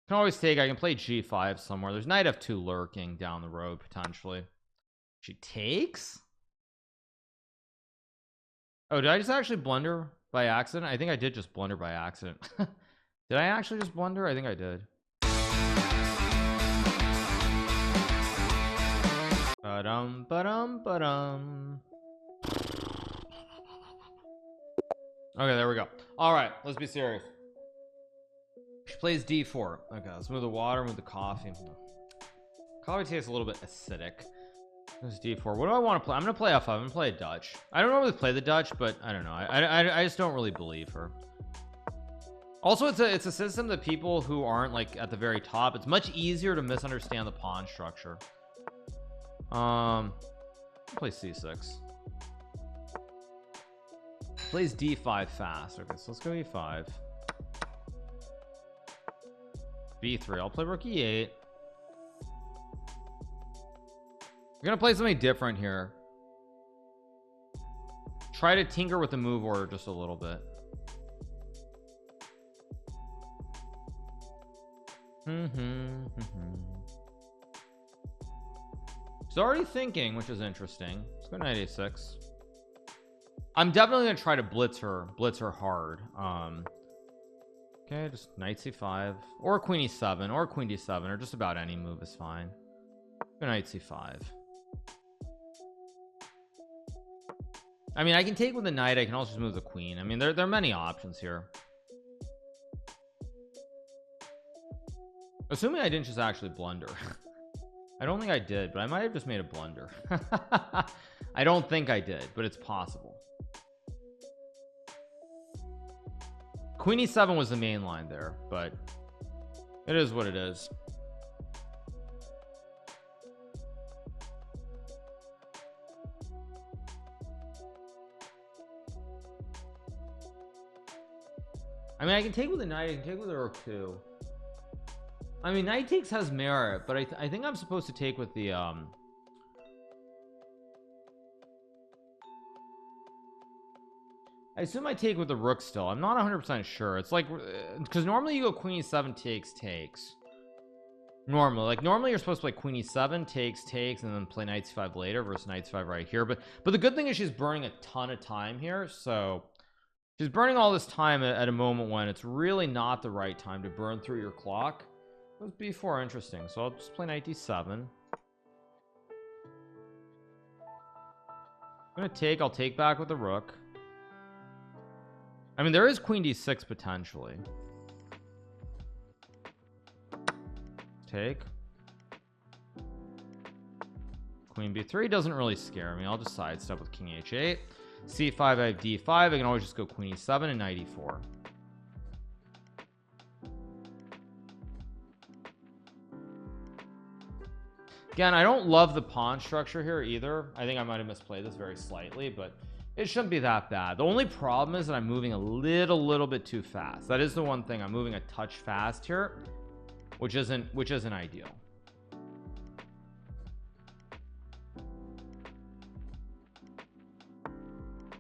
Can always take, I can play g5 somewhere. There's knight f2 lurking down the road potentially. She takes. Oh, did I just actually blunder by accident? I think I did just blunder by accident. Did I actually just blunder? I think I did. Ba-dum. Okay, there we go. All right, let's be serious. She plays d4. Okay, let's move the water, move the coffee. Coffee tastes a little bit acidic. This d4. What do I want to play? I'm gonna play f5. I'm gonna play a Dutch. I don't normally play the Dutch, but I don't know. I just don't really believe her. Also, it's a system that people who aren't like at the very top, it's much easier to misunderstand the pawn structure. Play c6. Plays d5 fast. Okay, so let's go e5. b3. I'll play rook e8. We're gonna play something different here. Try to tinker with the move order just a little bit. She's already thinking, which is interesting. Let's go knight a6. I'm definitely gonna try to blitz her hard. Okay, just knight c5 or queen e7 or queen d7 or just about any move is fine. Go knight c5. I mean, I can take with the knight. I can also just move the queen. I mean, there are many options here. Assuming I didn't just actually blunder. I don't think I did, but I might have just made a blunder. I don't think I did, but it's possible. Queen e7 was the main line there, but it is what it is. I mean, I can take with the knight. I can take with the rook too. I mean, knight takes has merit, but I think I'm supposed to take with the I assume I take with the rook still. I'm not 100% sure. It's like, because normally you go queen e7 takes. Normally you're supposed to play queen e7 takes and then play knight c5 later versus knight c5 right here. But the good thing is she's burning a ton of time here, so she's burning all this time at a moment when it's really not the right time to burn through your clock. It was b4 interesting, so I'll just play knight d7. I'm gonna take, I'll take back with the rook. I mean, there is queen d6 potentially. Take. Queen b3 doesn't really scare me. I'll just sidestep with king h8. c5, I have d5. I can always just go queen e7 and knight e4. Again, I don't love the pawn structure here either. I think I might have misplayed this very slightly, but it shouldn't be that bad. The only problem is that I'm moving a little bit too fast. That is the one thing. I'm moving a touch fast here, which isn't ideal.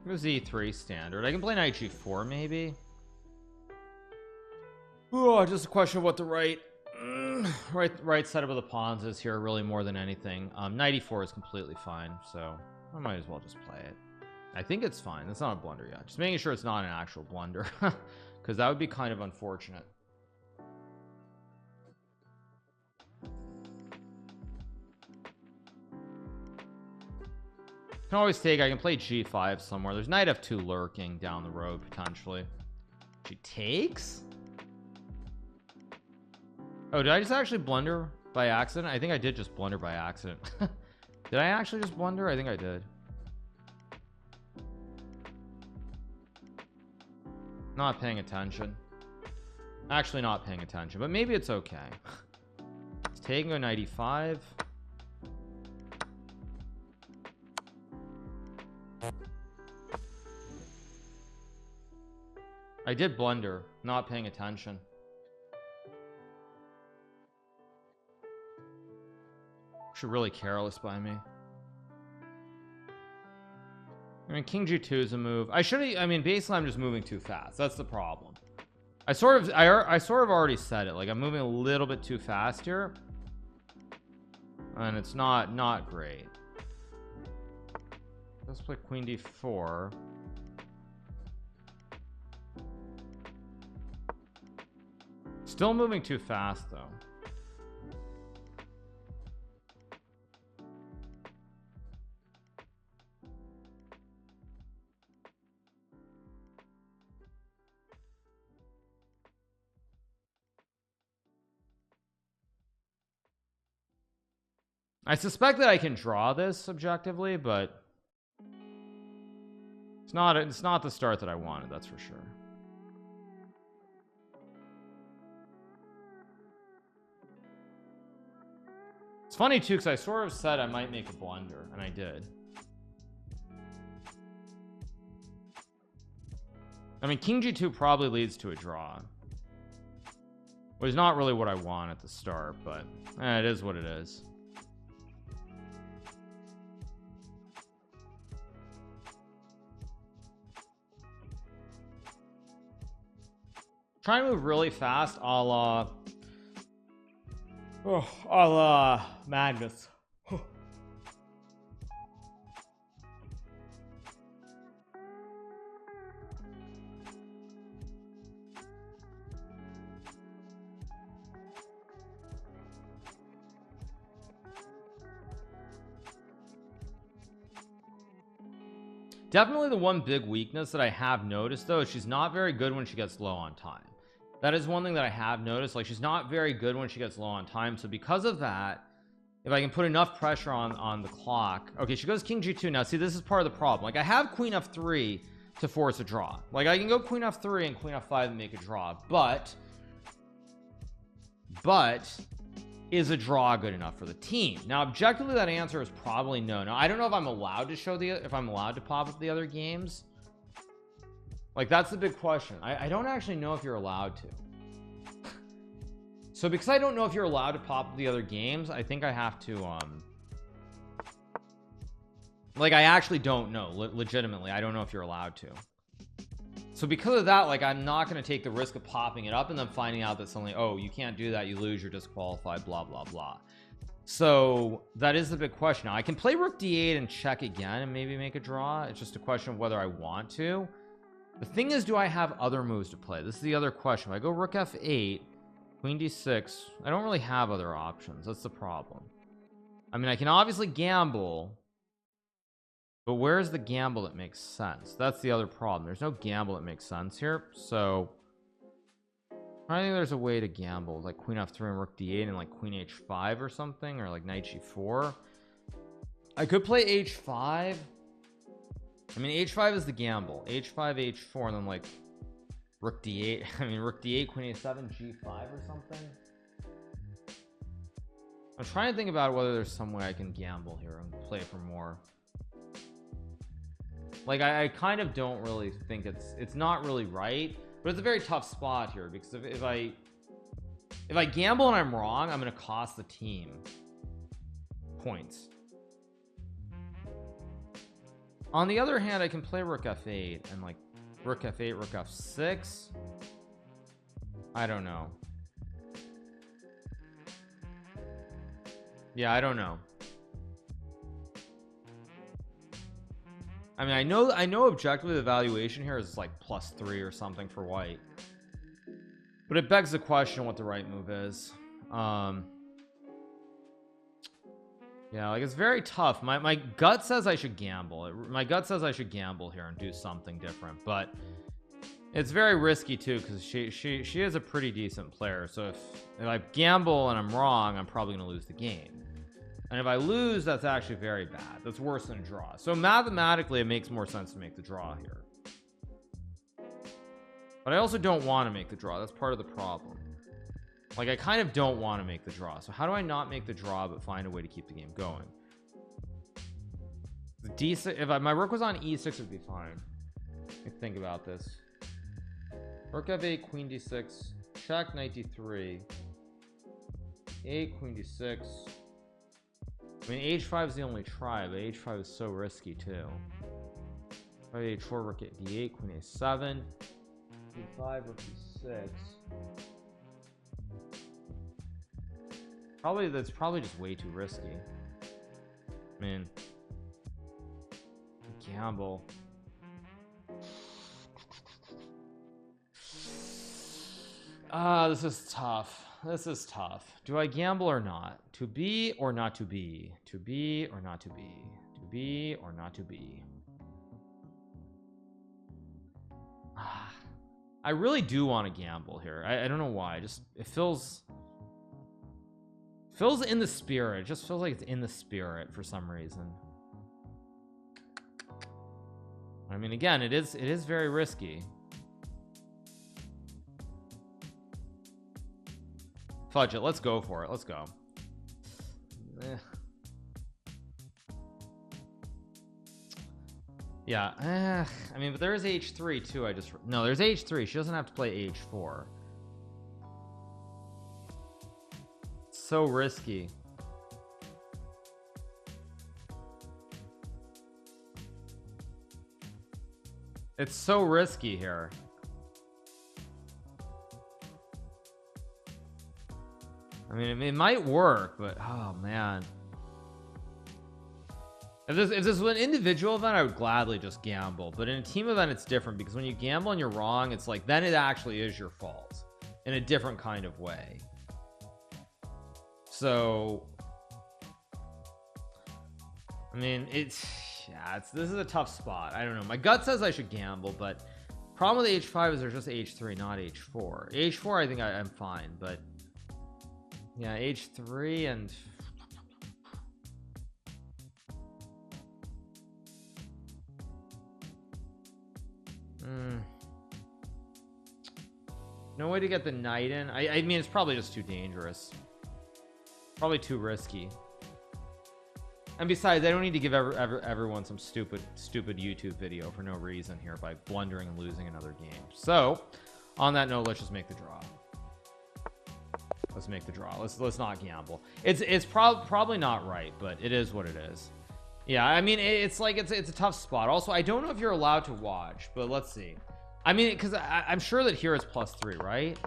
Here's e3 standard. I can play knight g4 maybe. Oh, just a question of what the right setup of the pawns is here, really, more than anything. Knight e4 is completely fine, so I might as well just play it. I think it's fine. That's not a blunder yet. Just making sure it's not an actual blunder, because that would be kind of unfortunate. Can always take, I can play g5 somewhere. There's knight f2 lurking down the road potentially. She takes. Oh, did I just actually blunder by accident? I think I did just blunder by accident. Did I actually just blunder? I think I did. Not paying attention. Actually not paying attention, but maybe it's okay. It's taking a knight e5. I did blunder, not paying attention. Actually really careless by me. I mean, king g2 is a move. I mean, basically I'm just moving too fast. That's the problem. I sort of already said it, like I'm moving a little bit too fast here, and it's not great. Let's play queen d4. Still moving too fast though. I suspect that I can draw this objectively, but it's not the start that I wanted, that's for sure. It's funny too, because I sort of said I might make a blunder, and I did. I mean, king g2 probably leads to a draw, which is not really what I want at the start, but it is what it is. Trying to move really fast, a la Magnus. Definitely the one big weakness that I have noticed though is she's not very good when she gets low on time. That is one thing that I have noticed, like she's not very good when she gets low on time. So because of that, if I can put enough pressure on the clock. Okay, she goes king g2. Now see, this is part of the problem. Like I have queen f3 to force a draw. Like I can go queen f3 and queen f5 and make a draw, but is a draw good enough for the team? Now objectively that answer is probably no. Now I don't know if I'm allowed to show if I'm allowed to pop up the other games. Like that's the big question. I don't actually know if you're allowed to. So because I don't know if you're allowed to pop up the other games, I think I have to like I actually don't know. Legitimately I don't know if you're allowed to. So because of that, like I'm not going to take the risk of popping it up and then finding out that suddenly, oh, you can't do that, you lose, you're disqualified, blah blah blah. So that is the big question. Now I can play rook d8 and check again and maybe make a draw. It's just a question of whether I want to. The thing is, do I have other moves to play? This is the other question. If I go rook f8, queen d6, I don't really have other options. That's the problem. I mean, I can obviously gamble, but where's the gamble that makes sense? That's the other problem. There's no gamble that makes sense here. So I think there's a way to gamble, like queen f3 and rook d8 and like queen h5 or something, or like knight g4. I could play h5. I mean, h5 is the gamble. h5, h4, and then like rook d8. I mean, rook d8, queen a7, g5 or something. I'm trying to think about whether there's some way I can gamble here and play for more. Like I kind of don't really think it's not really right, but it's a very tough spot here because if I gamble and I'm wrong, I'm going to cost the team points. On the other hand, I can play rook f8 and like rook f8, rook f6. I don't know. Yeah, I don't know. I mean, I know objectively the valuation here is like +3 or something for white, but it begs the question what the right move is. Yeah, like it's very tough. My gut says I should gamble. My gut says I should gamble here and do something different, but it's very risky too because she is a pretty decent player. So if I gamble and I'm wrong, I'm probably gonna lose the game. And if I lose, that's actually very bad. That's worse than a draw. So mathematically, it makes more sense to make the draw here. But I also don't want to make the draw. That's part of the problem. Like I kind of don't want to make the draw. So how do I not make the draw but find a way to keep the game going? The d6, if my rook was on e6, it would be fine. Let me think about this. Rook f8, queen d6, check, knight d3, 8, queen d6. I mean, h5 is the only try, but h5 is so risky too. 5 h4, rook at d8, queen a7, d5, rook d6. 6. Probably that's probably just way too risky. I mean, gamble. This is tough. This is tough. Do I gamble or not? To be or not to be? To be or not to be? To be or not to be? I really do want to gamble here. I don't know why. Just it feels in the spirit. It just feels like it's in the spirit for some reason. I mean, again, it is very risky. Fudge it. Let's go for it. Let's go. Yeah. I mean, but there is h3 too. No, there's h3. She doesn't have to play h4. So risky. It's so risky here. I mean, it might work, but oh man. If this was an individual event, I would gladly just gamble. But in a team event, it's different because when you gamble and you're wrong, it's like then it actually is your fault in a different kind of way. So, I mean, this is a tough spot. I don't know. My gut says I should gamble, but problem with h5 is there's just h3, not h4. h4, I think I'm fine, but yeah, h3 and no way to get the knight in. I mean, it's probably just too dangerous. Probably too risky. And besides, I don't need to give everyone some stupid YouTube video for no reason here by blundering and losing another game. So, on that note, let's just make the draw. Let's make the draw. Let's not gamble. It's probably not right, but it is what it is. Yeah, I mean, it's like it's a tough spot. Also, I don't know if you're allowed to watch, but let's see. I mean, because I'm sure that here it's +3, right?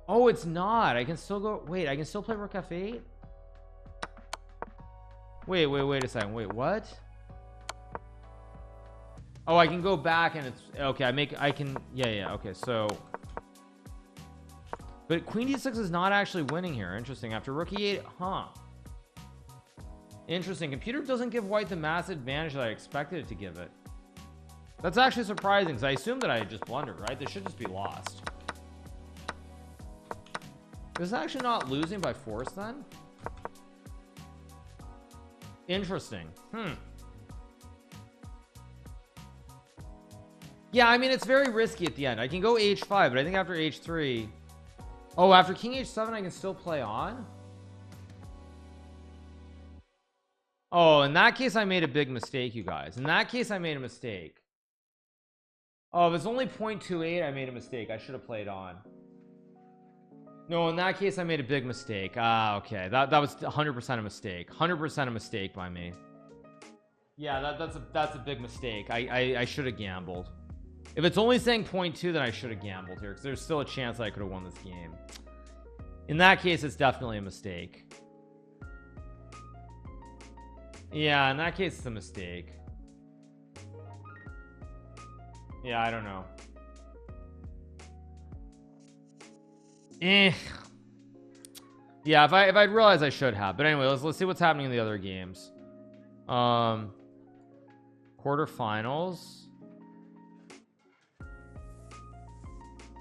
Oh, it's not. I can still go. Wait, I can still play rook f8. Wait a second. Wait, what? Oh, I can go back and it's okay. I can. Yeah. Okay, so. But queen d6 is not actually winning here. Interesting. After rook e8, huh? Interesting. Computer doesn't give white the massive advantage that I expected it to give it. That's actually surprising because I assumed that I had just blundered, right? This should just be lost. Is it actually not losing by force then? Interesting. Yeah, I mean, it's very risky at the end. I can go h5, but I think after h3... Oh, after king h7, I can still play on? Oh, in that case, I made a big mistake, you guys. In that case, I made a mistake. Oh, if it's only 0.28, I made a mistake. I should have played on. No, in that case, I made a big mistake. Okay. That was 100% a mistake. 100% a mistake by me. Yeah, that's a big mistake. I should have gambled. If it's only saying 0.2, then I should have gambled here because there's still a chance I could have won this game. In that case, it's definitely a mistake. Yeah, in that case, it's a mistake. Yeah, I don't know. Yeah, if I'd realized I should have. But anyway, let's see what's happening in the other games. Quarterfinals.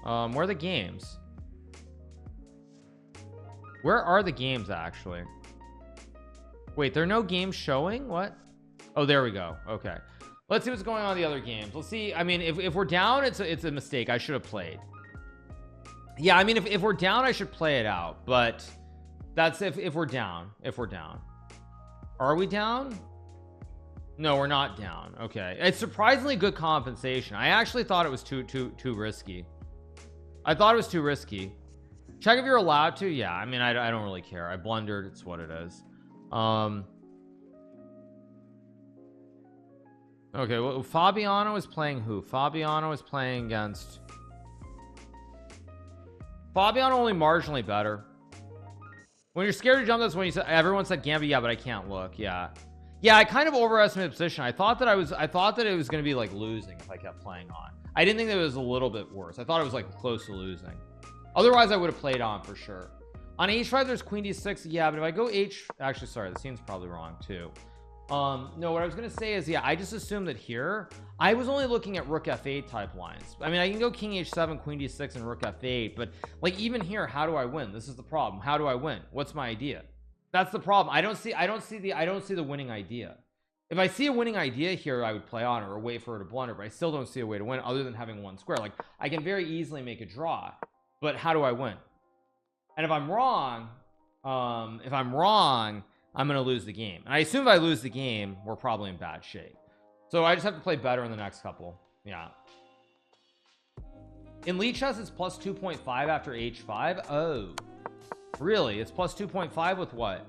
Where are the games? Where are the games actually? Wait, there are no games showing? What? Oh, there we go. Okay, let's see what's going on in the other games. Let's see. I mean, if we're down, it's a mistake. I should have played. Yeah, I mean, if we're down, I should play it out. But that's if we're down. If we're down. Are we down? No, we're not down. Okay, it's surprisingly good compensation. I actually thought it was too risky. I thought it was too risky. Check if you're allowed to. Yeah, I mean, I don't really care. I blundered. It's what it is. Okay, well, Fabiano is playing who? Fabiano is playing against Fabiano only marginally better. When you're scared to jump, that's when you said everyone said Gambit. Yeah, but I can't look. Yeah, I kind of overestimated the position. I thought that it was going to be like losing if I kept playing on. I didn't think that it was a little bit worse. I thought it was like close to losing. Otherwise I would have played on for sure. On h5 there's queen d6. Yeah, but if I go actually sorry, the scene's probably wrong too. No, what I was gonna say is, yeah, I just assumed that here I was only looking at rook f8 type lines. I mean, I can go king h7, queen d6, and rook f8, but like even here, how do I win? This is the problem. How do I win? What's my idea? That's the problem. I don't see the winning idea. If I see a winning idea here, I would play on or wait for her to blunder, but I still don't see a way to win other than having one square. Like I can very easily make a draw, but how do I win? And if I'm wrong, I'm gonna lose the game, and I assume if I lose the game, we're probably in bad shape. So I just have to play better in the next couple. Yeah, in lead chess it's plus 2.5 after h5. Oh really? It's plus 2.5 with what?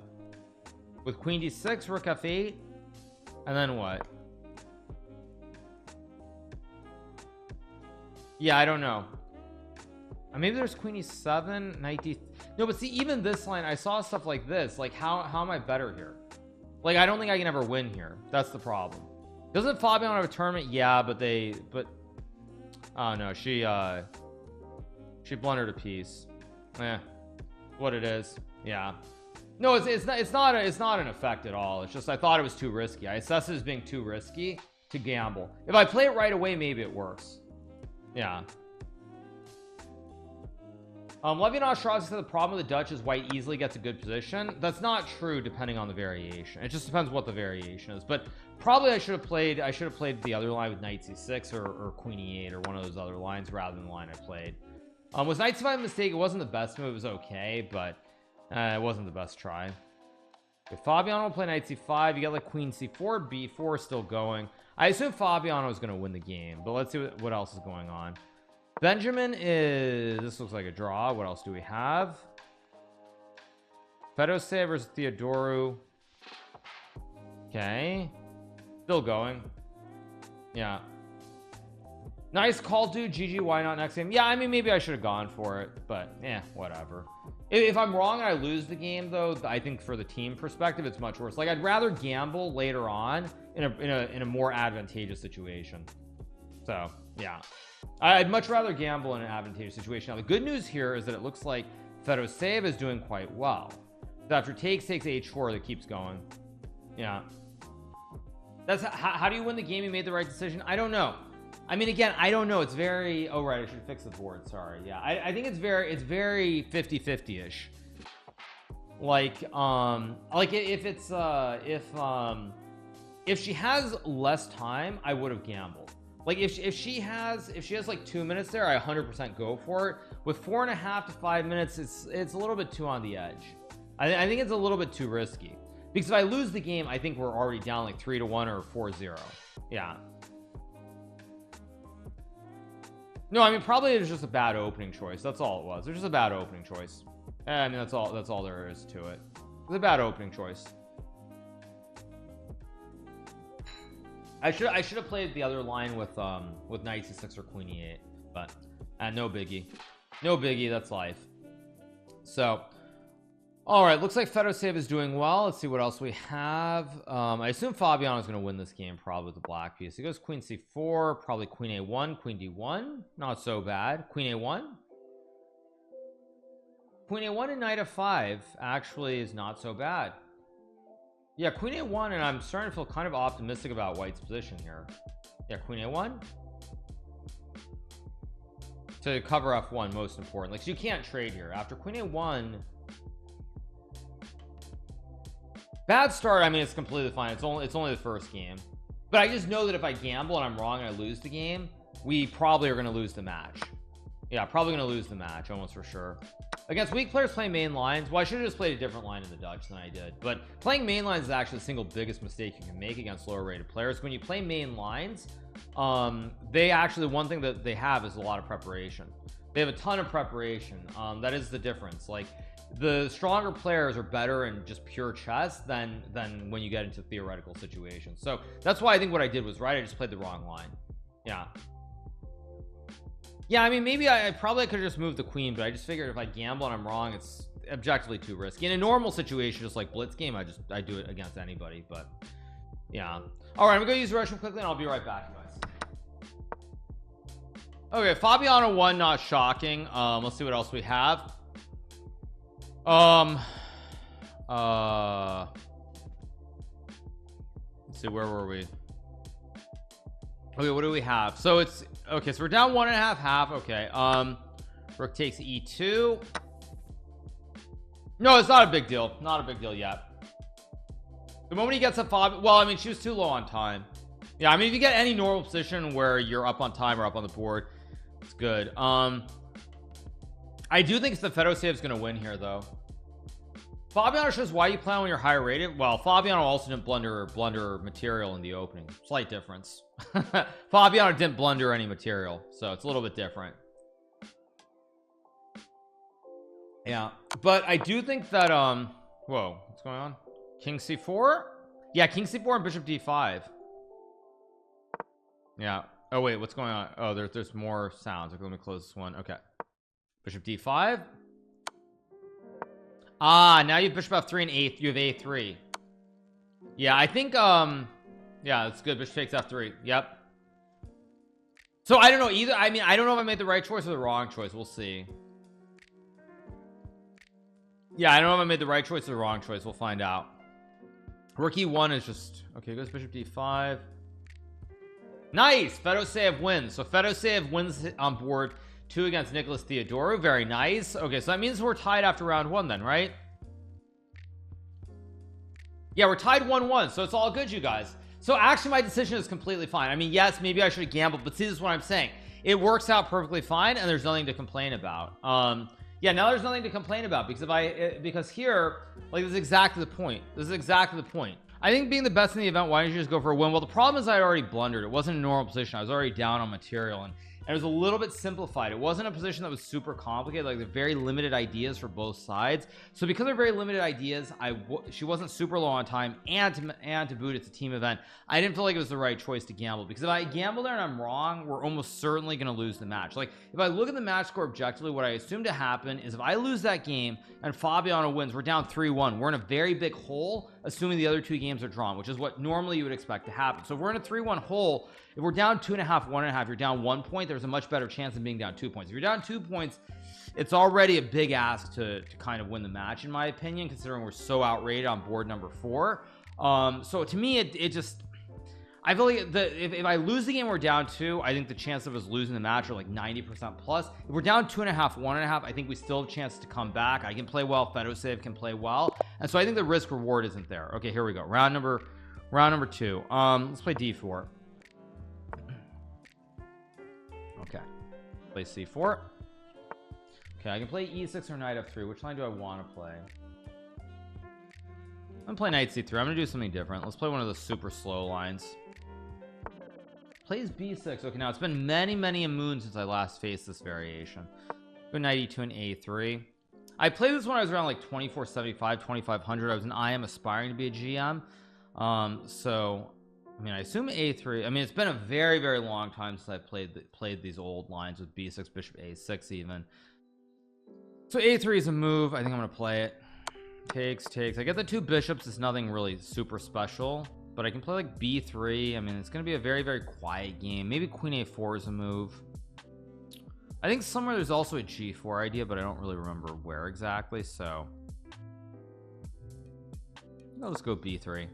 With queen d6, rook f8, and then what? Yeah, I don't know. Maybe there's queen e7, knight d. No, but see, even this line, I saw stuff like this. Like, how am I better here? Like, I don't think I can ever win here. That's the problem. Doesn't Fabian have a tournament? Yeah, but oh no, she blundered a piece. What it is. Yeah. No, it's not an effect at all. It's just I thought it was too risky. I assessed it as being too risky to gamble. If I play it right away, maybe it works. Yeah. Levy Ostrowski said the problem with the Dutch is white easily gets a good position. That's not true depending on the variation. It just depends what the variation is. But probably I should have played the other line with knight c6 or queen e8 or one of those other lines rather than the line I played. Was knight c5 a mistake? It wasn't the best move. It was okay, but it wasn't the best try. If Fabiano will play knight c5, you get like queen c4, b4 still going. I assume Fabiano is going to win the game, but let's see what else is going on. Benjamin is, this looks like a draw. What else do we have? Fedosey versus Theodoru. Okay, still going. Yeah, nice call, dude. GG. Why not next game? Yeah, I mean, maybe I should have gone for it, but yeah, whatever. If I'm wrong and I lose the game, though, I think for the team perspective, it's much worse. Like, I'd rather gamble later on in a more advantageous situation. So yeah, I'd much rather gamble in an advantageous situation. Now the good news here is that it looks like Fedoseev is doing quite well. So after takes h4, that keeps going. Yeah, that's how do you win the game? You made the right decision. I don't know. I mean, again, I don't know. It's very, oh right, I should fix the board, sorry. Yeah, I think it's very 50-50 ish. Like if she has less time, I would have gambled. Like if she has like 2 minutes there, I 100% go for it. With 4.5 to 5 minutes, it's a little bit too on the edge. I think it's a little bit too risky, because if I lose the game, I think we're already down like 3-1 or 4-0. Yeah, no, I mean, probably it was just a bad opening choice. That's all it was. It was just a bad opening choice. I mean, that's all there is to it. It's a bad opening choice. I should have played the other line with knight c6 or queen e8, but no biggie. That's life. So all right, looks like Fedoseev is doing well. Let's see what else we have. I assume Fabiano is going to win this game probably with the black piece. He goes queen c4, probably queen a1, queen d1, not so bad. Queen a1, and knight f5 actually is not so bad. Yeah, queen a1, and I'm starting to feel kind of optimistic about white's position here. Yeah, queen a1 to cover f1, most important. Like, so you can't trade here after queen a1. Bad start. I mean, it's completely fine. It's only the first game, but I just know that if I gamble and I'm wrong and I lose the game, we probably are going to lose the match. Yeah, probably going to lose the match almost for sure. Against weak players playing main lines, well, I should have just played a different line in the Dutch than I did, but playing main lines is actually the single biggest mistake you can make against lower rated players. When you play main lines, they actually, one thing that they have is a lot of preparation. They have a ton of preparation. That is the difference. Like, the stronger players are better in just pure chess than when you get into theoretical situations. So that's why I think what I did was right. I just played the wrong line. Yeah, Yeah, I mean, maybe I probably could have just moved the queen, but I just figured if I gamble and I'm wrong, it's objectively too risky. In a normal situation, just like blitz game, I do it against anybody. But yeah, all right, I'm gonna use Russian quickly and I'll be right back, guys. Okay, Fabiano won, not shocking. Let's see what else we have. Let's see, where were we? Okay, what do we have? So it's okay, so we're down 1.5. Okay, rook takes e2. No, it's not a big deal, not a big deal yet. The moment he gets up Fabi, well, I mean, she was too low on time. Yeah, I mean, if you get any normal position where you're up on time or up on the board, it's good. I do think Stefano Save's gonna win here though. Fabiano shows why you plan when you're higher rated. Well, Fabiano also didn't blunder material in the opening. Slight difference. Fabiano didn't blunder any material, so it's a little bit different. Yeah, but I do think that whoa, what's going on? King c4. Yeah, king c4 and bishop d5. Yeah. Oh wait, what's going on? Oh, there's more sounds. Okay, let me close this one. Okay, bishop d5. Ah, now you have bishop f3 and you have a3. Yeah, I think yeah, that's good. Bishop takes f3. Yep. So I don't know either. I mean, I don't know if I made the right choice or the wrong choice. We'll see. Yeah, I don't know if I made the right choice or the wrong choice. We'll find out. Rook e1 is just okay. Goes bishop d5. Nice. Fedoseev wins. So Fedoseev wins on board 2 against Nicholas Theodorou. Very nice. Okay, so that means we're tied after round 1 then, right? Yeah, we're tied 1-1, so it's all good, you guys. So actually my decision is completely fine. I mean, yes, maybe I should have gambled, but see, this is what I'm saying. It works out perfectly fine and there's nothing to complain about. Yeah, now there's nothing to complain about because here, like, this is exactly the point. This is exactly the point. I think being the best in the event, why don't you just go for a win? Well, the problem is I already blundered. It wasn't a normal position. I was already down on material and it was a little bit simplified. It wasn't a position that was super complicated. Like, they're very limited ideas for both sides. So because they're very limited ideas, she wasn't super low on time, and to boot, it's a team event. I didn't feel like it was the right choice to gamble, because if I gamble there and I'm wrong, we're almost certainly going to lose the match. Like, if I look at the match score objectively, what I assume to happen is if I lose that game and Fabiano wins, we're down 3-1. We're in a very big hole, assuming the other 2 games are drawn, which is what normally you would expect to happen. So if we're in a 3-1 hole, if we're down 2.5, 1.5, you're down 1 point, there's a much better chance of being down 2 points. If you're down 2 points, it's already a big ask to kind of win the match, in my opinion, considering we're so outrated on board number 4. So to me, it just, I feel like if I lose the game, we're down 2, I think the chance of us losing the match are like 90% plus. If we're down 2.5, 1.5, I think we still have a chance to come back. I can play well, Fedoseev can play well, and so I think the risk reward isn't there. Okay, here we go. Round number 2. Let's play d4. Okay, play c4. Okay, I can play e6 or knight f3. Which line do I want to play? I'm gonna play knight c3. I'm gonna do something different. Let's play one of the super slow lines. Plays b6. Okay, now it's been many a moon since I last faced this variation. Go knight e2 and a3. I played this when I was around like 2475, 2500. I was an IM aspiring to be a GM. So I mean, I assume a3. I mean, it's been a very long time since I played these old lines with b6, bishop a6 even. So a3 is a move. I think I'm gonna play it. Takes. I get the 2 bishops. It's nothing really super special, but I can play like b3. I mean, it's gonna be a very quiet game. Maybe queen a4 is a move. I think somewhere there's also a g4 idea, but I don't really remember where exactly, so I'll just go b3.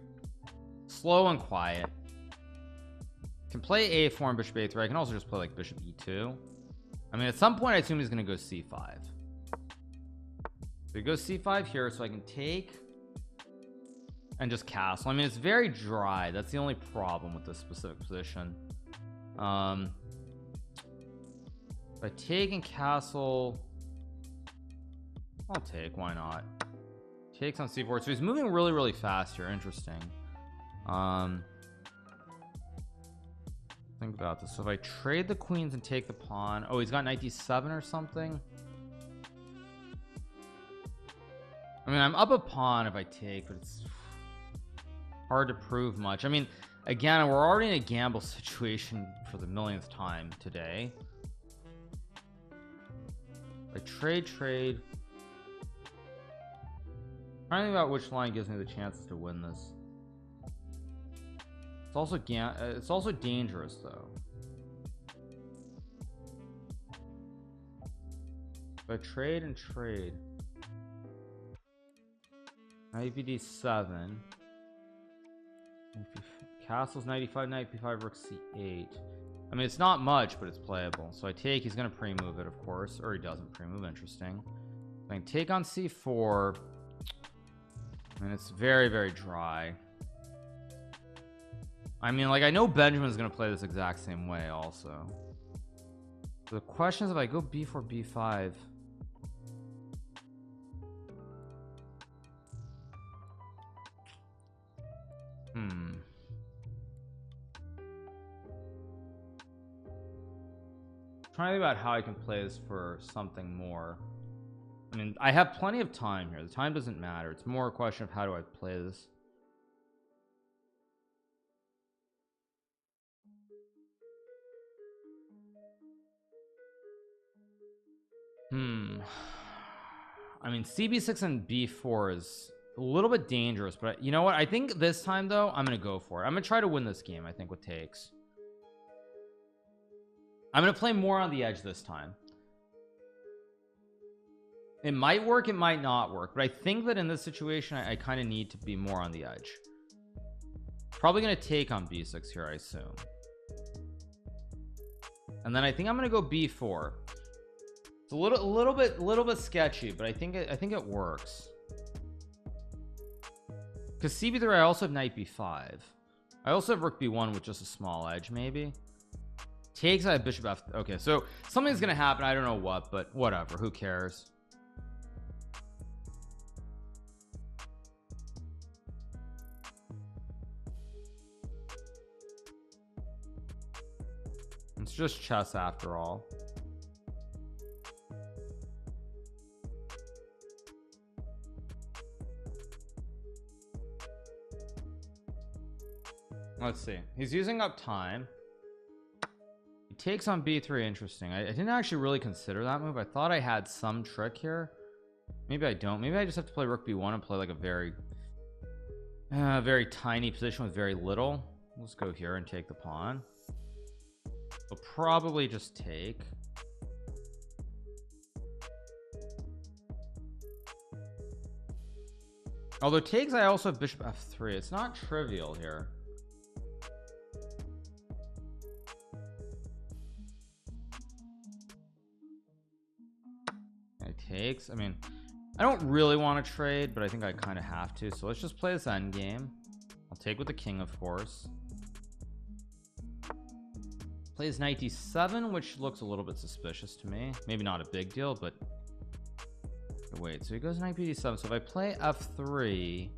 Slow and quiet. Can play a4 and bishop a3. I can also just play like bishop e2. I mean, at some point I assume he's gonna go c5. So he goes c5 here, so I can take and just castle. I mean, it's very dry. That's the only problem with this specific position. If I take and castle, I'll take. Why not? Takes on c4. So he's moving really fast here. Interesting. Think about this. So if I trade the queens and take the pawn, oh, he's got knight d7 or something. I mean, I'm up a pawn if I take, but it's hard to prove much. I mean, again, we're already in a gamble situation for the millionth time today. I trade. Trying to think about which line gives me the chances to win this. It's also dangerous though. If I trade and trade. Knight bd7. Castle's 95, knight b5, rook c8. I mean, it's not much, but it's playable. So I take. He's gonna pre-move it, of course, or he doesn't pre-move. Interesting. I can take on c4. I mean, it's very, very dry. I mean, like, I know Benjamin's gonna play this exact same way also. So the question is, if I go b4 b5, trying to think about how I can play this for something more. I mean, I have plenty of time here. The time doesn't matter. It's more a question of how do I play this. I mean, cb6 and b4 is a little bit dangerous, but you know what? I think this time though, I'm gonna go for it. I'm gonna try to win this game. I think with takes. I'm gonna play more on the edge this time. It might work, it might not work, but I think that in this situation I kind of need to be more on the edge. Probably gonna take on b6 here, I assume. And then I think I'm gonna go b4. It's a little bit sketchy, but I think it works. Because cb3, I also have knight b5. I also have rook b1 with just a small edge, maybe. Takes, I have bishop f. Okay, so something's gonna happen. I don't know what, but whatever. Who cares? It's just chess after all. Let's see. He's using up time. He takes on b3. Interesting. I didn't actually really consider that move. I thought I had some trick here. Maybe I don't. Maybe I just have to play rook b1 and play like a very tiny position with very little. Let's go here and take the pawn. We'll probably just take. Although takes, I also have bishop f3. It's not trivial here. Takes. I mean, I don't really want to trade, but I think I kind of have to, so let's just play this end game. I'll take with the king, of course. Plays knight d7, which looks a little bit suspicious to me. Maybe not a big deal, but wait, so he goes knight bd7. So if I play f3,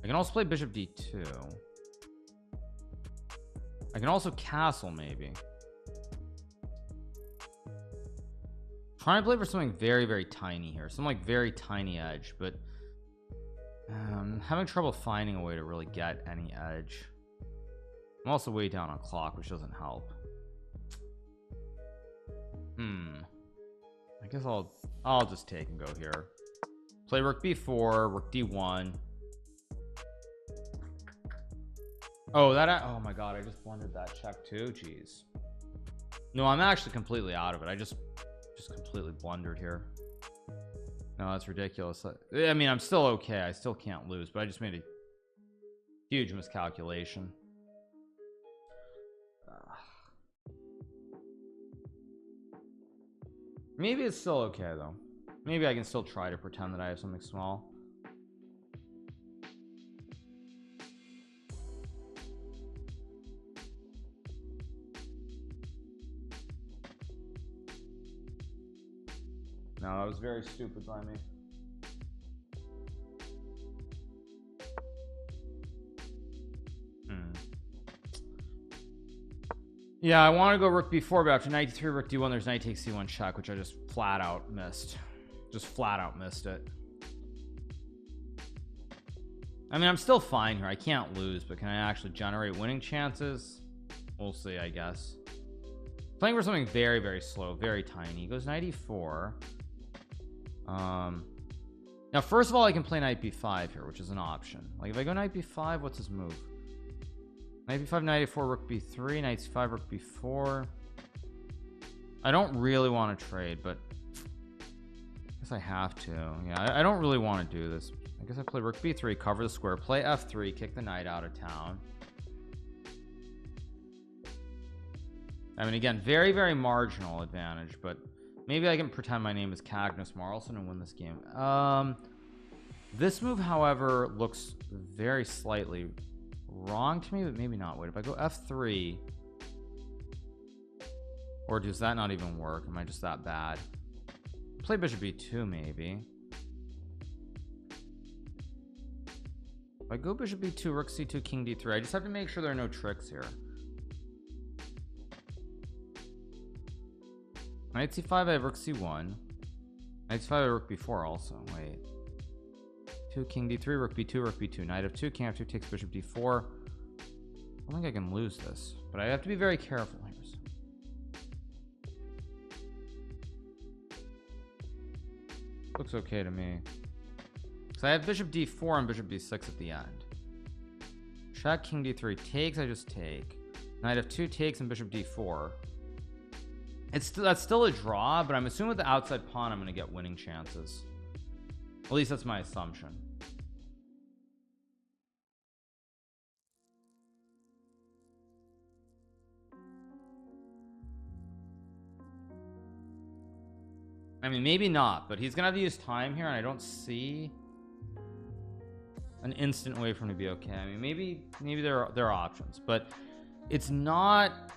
I can also play bishop d2. I can also castle, maybe. Trying to play for something very, very tiny here. Some like very tiny edge, but I'm having trouble finding a way to really get any edge. I'm also way down on clock, which doesn't help. I guess I'll just take and go here. Play rook b4, rook d1. Oh, oh my god, I just blundered that check too. Jeez. No, I'm actually completely out of it. I just completely blundered here. No, that's ridiculous. I mean, I'm still okay. I still can't lose, but I just made a huge miscalculation. Maybe it's still okay though. Maybe I can still try to pretend that I have something small. No, that was very stupid by me. Yeah, I want to go rook b4, but after knight d3, rook d1, there's knight takes c1 check, which I just flat out missed. Just flat out missed it. I mean, I'm still fine here. I can't lose, but can I actually generate winning chances? We'll see, I guess. Playing for something very, very slow, very tiny. He goes knight e4. Now first of all, I can play knight b5 here, which is an option. Like if I go knight b5, what's his move? Knight b5, knight a4, rook b3, knight c5, rook b4. I don't really want to trade, but I guess I have to. Yeah, I don't really want to do this. I guess I play rook b3, cover the square, play f3, kick the knight out of town. I mean, again, very, very marginal advantage, but maybe I can pretend my name is Magnus Carlsen and win this game. This move, however, looks very slightly wrong to me, but maybe not. Wait, if I go f3, or does that not even work? Am I just that bad? Play bishop b2 maybe. If I go bishop b2, rook c2, king d3, I just have to make sure there are no tricks here. Knight c5, I have rook c1. Knight c5, I have rook b4 also. Wait. 2, king d3, rook b2, knight f2, king f2 takes bishop d4. I don't think I can lose this, but I have to be very careful here. Looks okay to me. So I have bishop d4 and bishop b6 at the end. Check, king d3 takes, I just take. Knight f2 takes and bishop d4. That's still a draw, but I'm assuming with the outside pawn I'm going to get winning chances. At least that's my assumption. I mean, maybe not, but he's gonna have to use time here, and I don't see an instant way for him to be okay. I mean, maybe there are options, but it's not.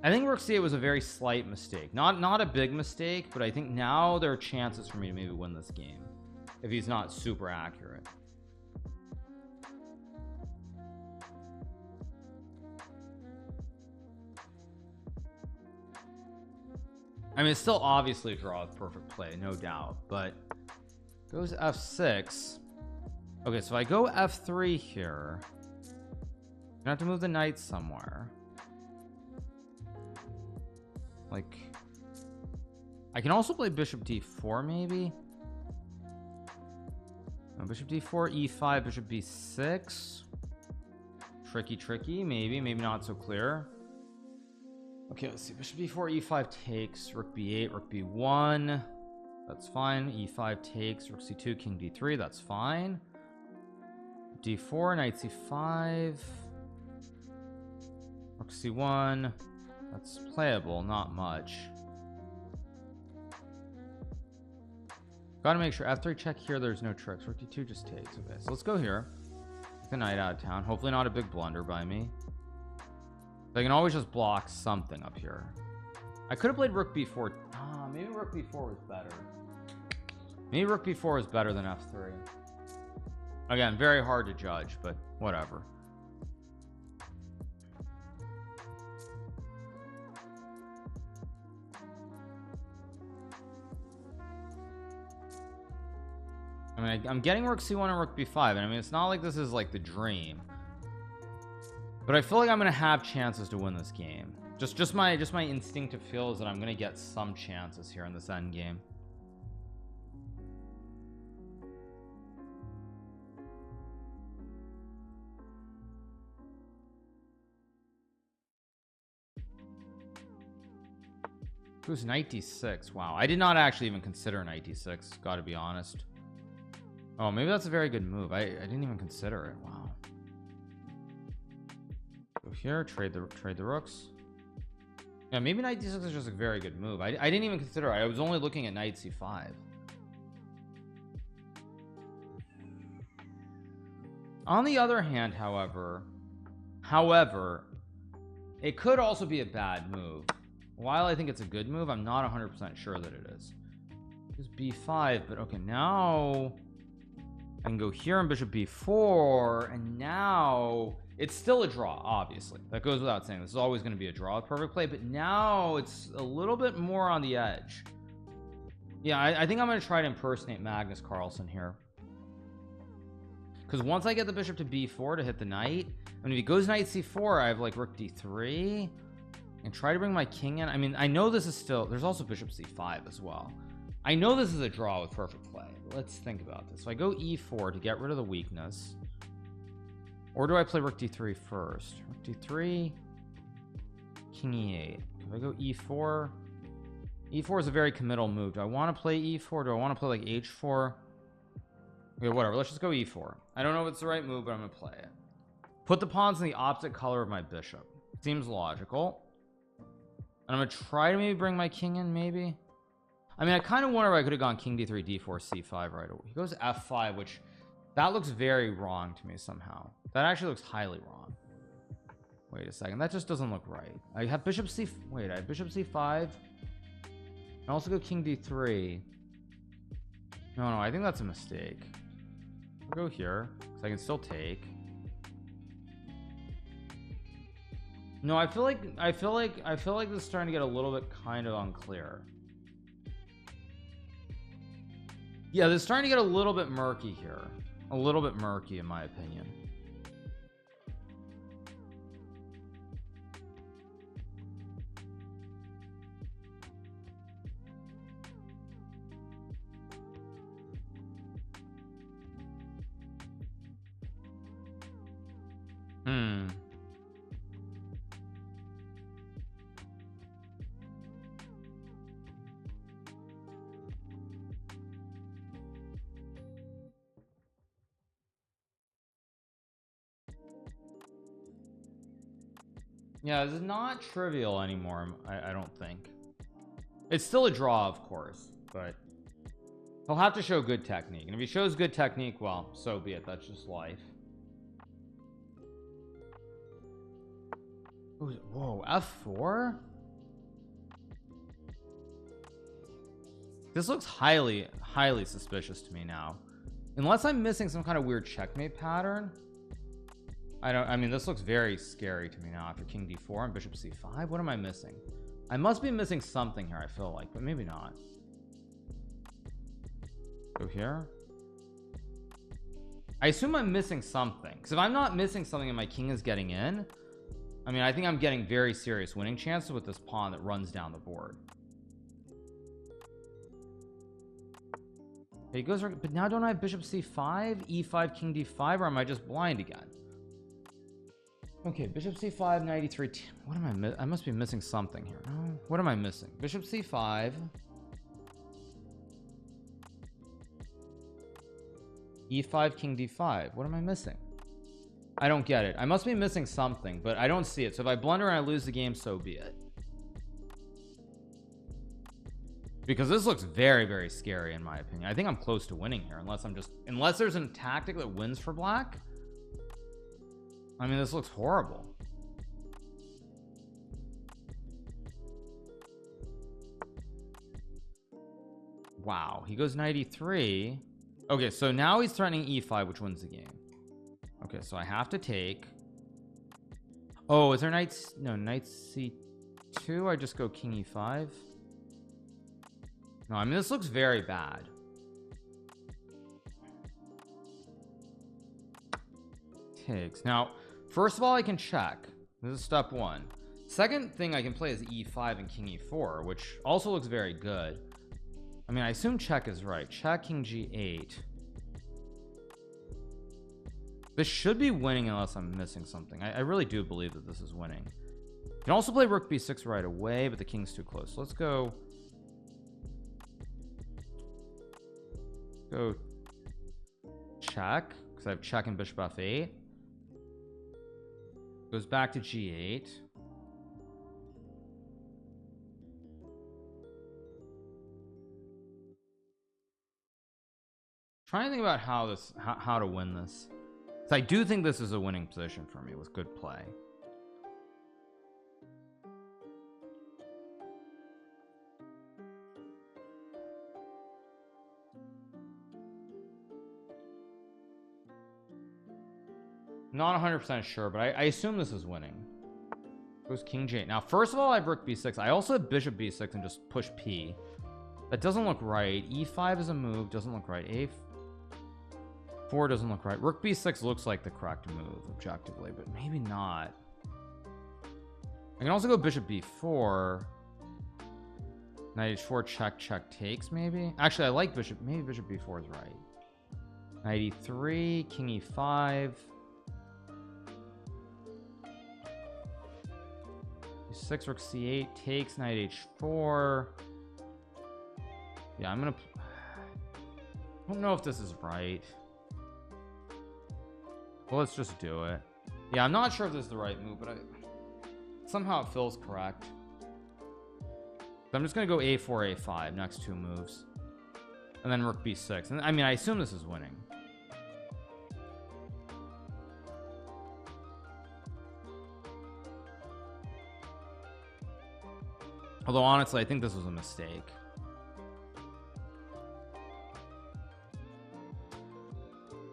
I think rook c8 was a very slight mistake, not a big mistake, but I think now there are chances for me to maybe win this game if he's not super accurate. I mean, it's still obviously a draw with perfect play, no doubt, but goes f6. Okay, so I go f3 here. I have to move the knight somewhere. Like, I can also play bishop d4 maybe. No, bishop d4, e5, bishop b6. Tricky, maybe not so clear. Okay, let's see. Bishop b4, e5 takes, rook b8, rook b1. That's fine. e5 takes, rook c2, king d3. That's fine. d4, knight c5, rook c1. That's playable, not much. Gotta make sure f3 check here. There's no tricks. Rook d2 just takes. Okay, so let's go here. Get the knight out of town. Hopefully not a big blunder by me. I can always just block something up here. I could have played rook b4. Maybe rook b4 was better. Maybe rook b4 is better than f3. Again, very hard to judge, but whatever. I mean, I'm getting rook c1 and rook b5, and I mean, it's not like this is like the dream, but I feel like I'm gonna have chances to win this game. Just my instinctive feel is that I'm gonna get some chances here in this end game. Who's knight d6? Wow, I did not actually even consider knight d6. Got to be honest. Oh, maybe that's a very good move. I didn't even consider it. Wow. Go here, trade the rooks. Yeah, maybe knight d6 is just a very good move. I didn't even consider it. I was only looking at knight c5. On the other hand, however, it could also be a bad move. While I think it's a good move, I'm not 100% sure that it is. It's b5, but okay, now I can go here on bishop b4, and now it's still a draw, obviously. That goes without saying. This is always going to be a draw with perfect play, but now it's a little bit more on the edge. Yeah, I think I'm going to try to impersonate Magnus Carlsen here. Because once I get the bishop to b4 to hit the knight, and if he goes knight c4, I have like rook d3. and try to bring my king in. I mean, I know this is still, there's also bishop c5 as well. I know this is a draw with perfect play. Let's think about this. So I go e4 to get rid of the weakness, or do I play rook d3 first? Rook d3, king e8. If I go e4, e4 is a very committal move. Do I want to play e4? Do I want to play like h4? Okay, whatever, let's just go e4. I don't know if it's the right move, but I'm gonna play it. Put the pawns in the opposite color of my bishop. Seems logical. And I'm gonna try to maybe bring my king in, maybe. I mean, I kind of wonder if I could have gone king d3 d4 c5 right away. He goes f5, which that looks very wrong to me somehow. That actually looks highly wrong. Wait a second, that just doesn't look right. I have bishop c, wait, I have bishop c5. I also go king d3. No, I think that's a mistake. I'll go here because I can still take. No, I feel like this is starting to get a little bit kind of unclear. Yeah, this is starting to get a little bit murky here. A little bit murky in my opinion. Yeah, this is not trivial anymore. I don't think. It's still a draw, of course, but he'll have to show good technique, and if he shows good technique, well, so be it. That's just life. Whoa, f4. This looks highly suspicious to me now, unless I'm missing some kind of weird checkmate pattern. I mean, this looks very scary to me now after king d4 and bishop c5. What am I missing? I must be missing something here, I feel like, but maybe not. Go here. I assume I'm missing something, because if I'm not missing something and my king is getting in, I mean, I think I'm getting very serious winning chances with this pawn that runs down the board. He goes, but now don't I have bishop c5, e5, king d5, or am I just blind again? Okay, bishop c5, 93. What am I must be missing something here. No, what am I missing? Bishop c5, e5, king d5. What am I missing? I don't get it. I must be missing something, but I don't see it. So if I blunder and I lose the game, so be it. Because this looks very scary in my opinion. I think I'm close to winning here, unless there's a tactic that wins for black. I mean, this looks horrible. Wow, he goes 93. Okay, so now he's threatening e5, which wins the game. Okay, so I have to take. Oh, is there knight? No, knight c2. I just go king e5. No, I mean, this looks very bad. Takes. Now, first of all, I can check. This is step one. Second thing I can play is e5 and king e4, which also looks very good. I mean, I assume check is right. Check, king g8. This should be winning unless I'm missing something. I really do believe that this is winning. You can also play rook b6 right away, but the king's too close. So let's go check, because I have check and bishop f8. Goes back to g8. Trying to think about how to win this. So I do think this is a winning position for me with good play. Not 100% sure, but I assume this is winning. Goes king g8. Now, first of all, I have rook b6. I also have bishop b6 and just push p. That doesn't look right. e5 is a move. Doesn't look right. a4 doesn't look right. Rook b6 looks like the correct move objectively, but maybe not. I can also go bishop b4. Knight h4, check, check, takes, maybe. Actually, I like bishop. Maybe bishop b4 is right. Knight e3, king e5. e6, rook c8, takes, knight h4. Yeah, I'm gonna... I don't know if this is right. Well, let's just do it. Yeah, I'm not sure if this is the right move, but somehow it feels correct. So I'm just gonna go a4, a5, next two moves, and then rook b6. And I mean, I assume this is winning. Although honestly, I think this was a mistake.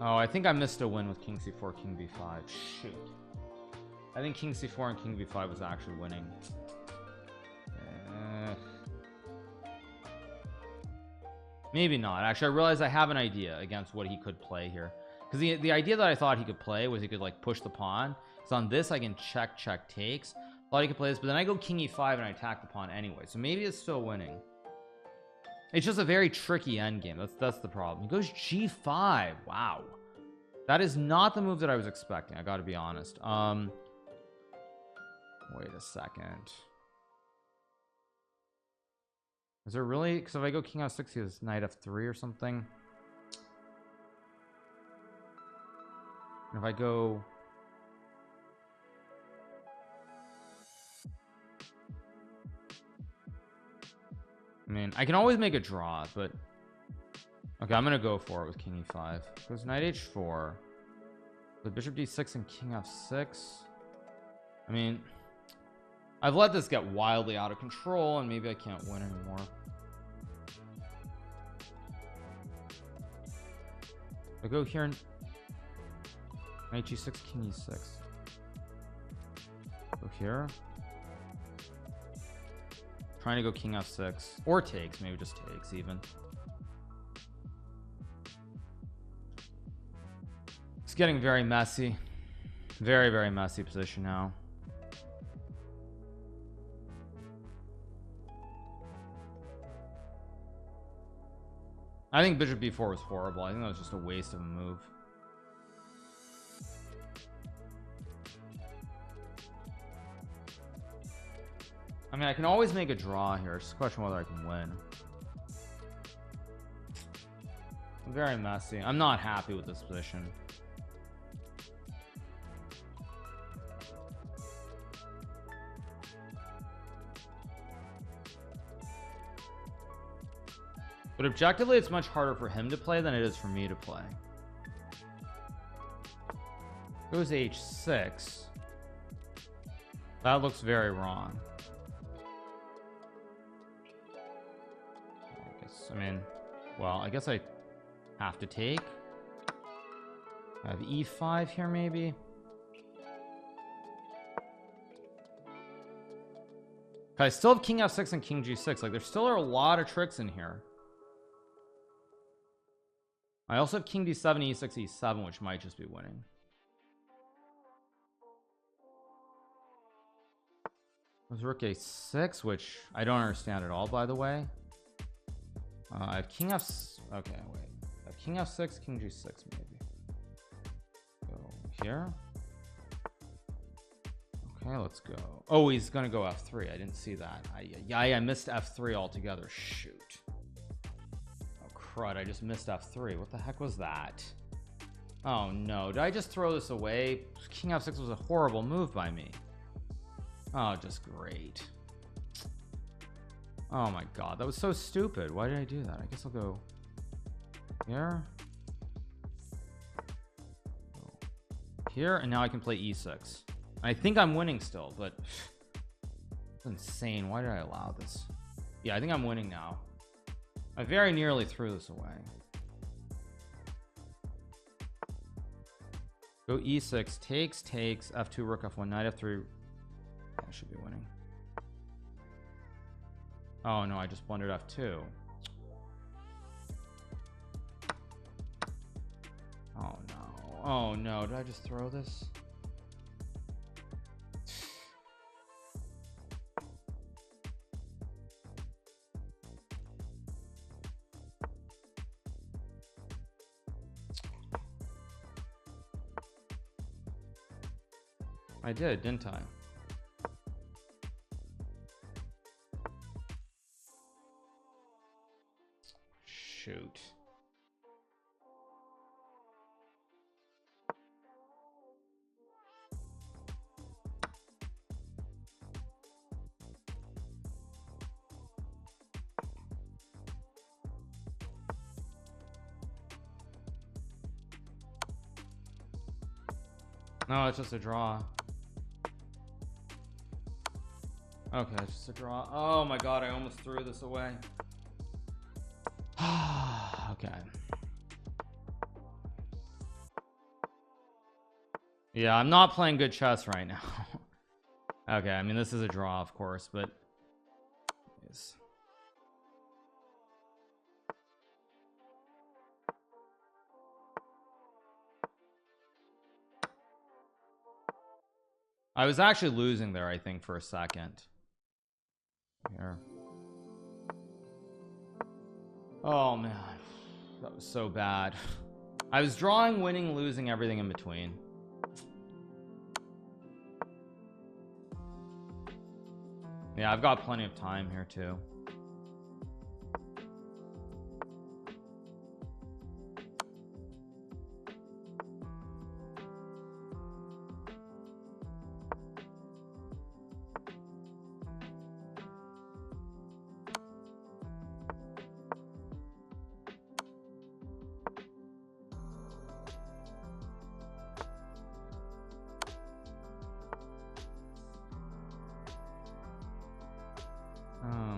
Oh, I think I missed a win with king c4, king b5. Shoot. I think king c4 and king b5 was actually winning. Maybe not. Actually, I realized I have an idea against what he could play here. Because the idea that I thought he could play was he could like push the pawn. So on this, I can check, check, takes. Thought he could play this, but then I go king e5 and I attack the pawn anyway. So maybe it's still winning. It's just a very tricky endgame. That's the problem. He goes g5. Wow. That is not the move that I was expecting. I got to be honest. Wait a second. Is there really? Because if I go king f6, he has knight f3 or something. And if I go... I mean, I can always make a draw, but... Okay, I'm going to go for it with king e5. Goes knight h4. The bishop d6 and king f6. I mean... I've let this get wildly out of control, and maybe I can't win anymore. I go here and knight g6, king e6. Go here. Trying to go king f6 or takes, maybe just takes even. It's getting very messy. Very, very messy position now. I think bishop b4 was horrible. I think that was just a waste of a move. I mean, I can always make a draw here. It's just a question whether I can win. Very messy. I'm not happy with this position. But objectively, it's much harder for him to play than it is for me to play. Goes h6. That looks very wrong. I mean, well, I guess I have to take. I have e5 here, maybe. I still have king f6 and king g6. Like, there still are a lot of tricks in here. I also have king d7, e6, e7, which might just be winning. There's rook a6, which I don't understand at all, by the way. I have king f... Okay, wait. I have king f6, king g6, maybe. Go here. Okay, let's go. Oh, he's gonna go f3. I didn't see that. I missed f3 altogether. Shoot. Crud, I just missed f3. What the heck was that? Oh no, did I just throw this away? King f6 was a horrible move by me. Oh, just great. Oh my god, that was so stupid. Why did I do that? I guess I'll go here. Here, and now I can play e6. I think I'm winning still, but it's insane. Why did I allow this? Yeah, I think I'm winning now. I very nearly threw this away. Go e6, takes, f2, rook f1, knight f3. I should be winning. Oh no, I just blundered f2. Oh no. Oh no, did I just throw this? I did, didn't I? Shoot. No, it's just a draw. Okay, it's just a draw. Oh my god, I almost threw this away. Okay. Yeah, I'm not playing good chess right now. Okay, I mean, this is a draw, of course, but yes. I was actually losing there, I think, for a second. Here. Oh man, that was so bad. I was drawing, winning, losing, everything in between. Yeah, I've got plenty of time here too.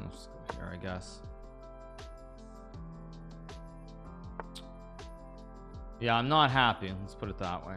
Let's go here, I guess. Yeah, I'm not happy. Let's put it that way.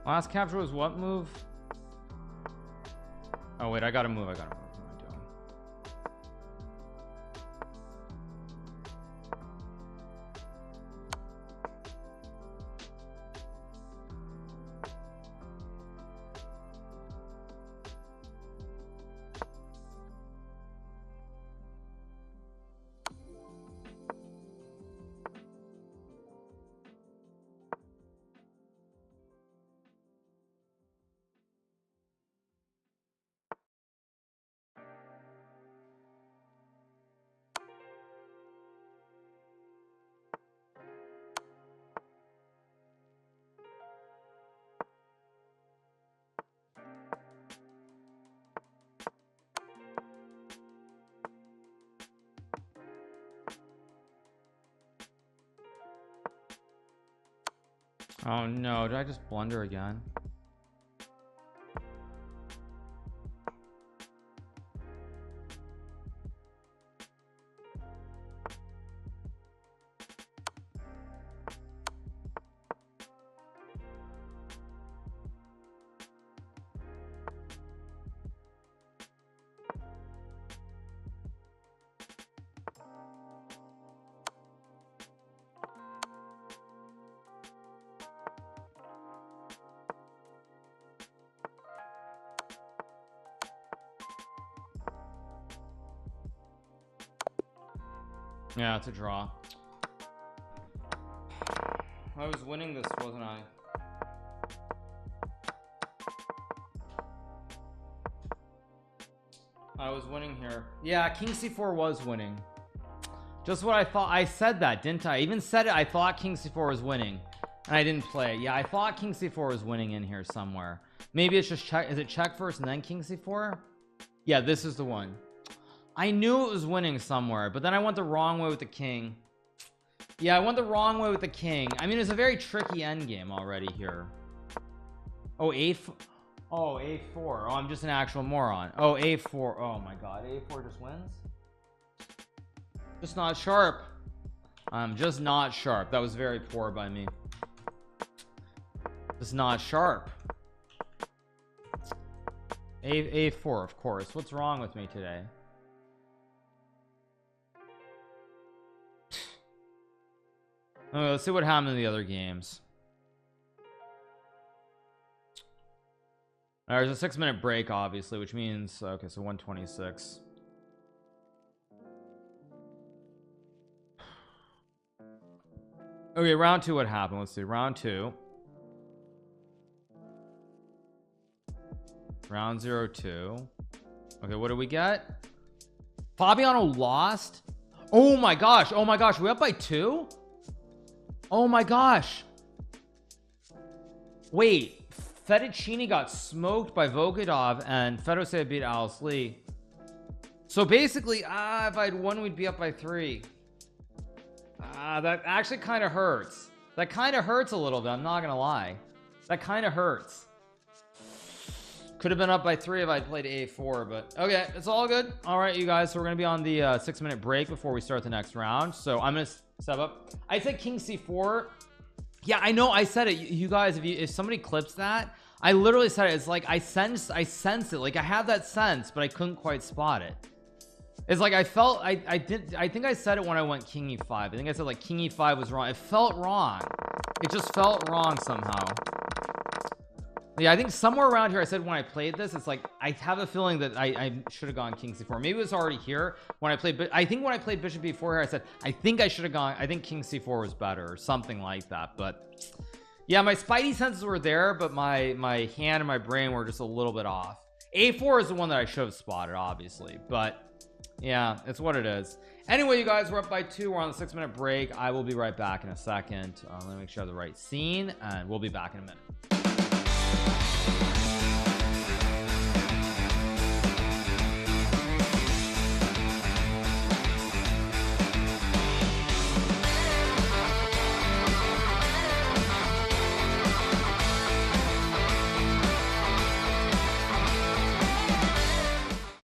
Last capture was what move? Oh wait, I gotta move. What am I doing? Oh no, did I just blunder again? Yeah, it's a draw. I was winning this, wasn't I? I was winning here. Yeah, King C4 was winning. Just what I thought. I said that, didn't I? I even said it. I thought King C4 was winning, and I didn't play. Yeah, I thought King C4 was winning in here somewhere. Maybe it's just check. Is it check first and then King C4? Yeah, this is the one. I knew it was winning somewhere, but then I went the wrong way with the king. Yeah, I went the wrong way with the king. I mean, it's a very tricky endgame already here. Oh, oh, a4. Oh, I'm just an actual moron. Oh, a4. Oh my god, a4 just wins. Just not sharp. I'm just not sharp. That was very poor by me. Just not sharp. A4, of course. What's wrong with me today? Okay, let's see what happened in the other games. There's a 6-minute break, obviously, which means okay, so 126. Okay, round 2, what happened? Let's see, round 2. Round 02. Okay, what do we get? Fabiano lost. Oh my gosh, we up by 2. Oh my gosh, wait, Fettuccini got smoked by Volkadov and Fedosei beat Alice Lee. So basically, if I had won, we'd be up by 3. That actually kind of hurts. That kind of hurts a little bit, I'm not gonna lie. That kind of hurts. Could have been up by 3 if I'd played a4, but okay, it's all good. All right, you guys, so we're gonna be on the 6-minute break before we start the next round. So I'm gonna step up. I said king c4. Yeah, I know I said it. You guys, if somebody clips that, I literally said it. It's like I sense it. Like I have that sense, but I couldn't quite spot it. It's like I felt I think I said it when I went king e5. I think I said like king e5 was wrong. It felt wrong. It just felt wrong somehow. Yeah, I think somewhere around here I said when I played this, it's like I have a feeling that I should have gone king c4. Maybe it was already here when I played, but I think when I played bishop b4 here, I said I think I should have gone, I think king c4 was better or something like that. But yeah, my spidey senses were there, but my hand and my brain were just a little bit off. a4 is the one that I should have spotted, obviously, but yeah, it's what it is. Anyway, you guys, we're up by 2. We're on the 6-minute break. I will be right back in a second. Let me make sure I have the right scene, and we'll be back in a minute.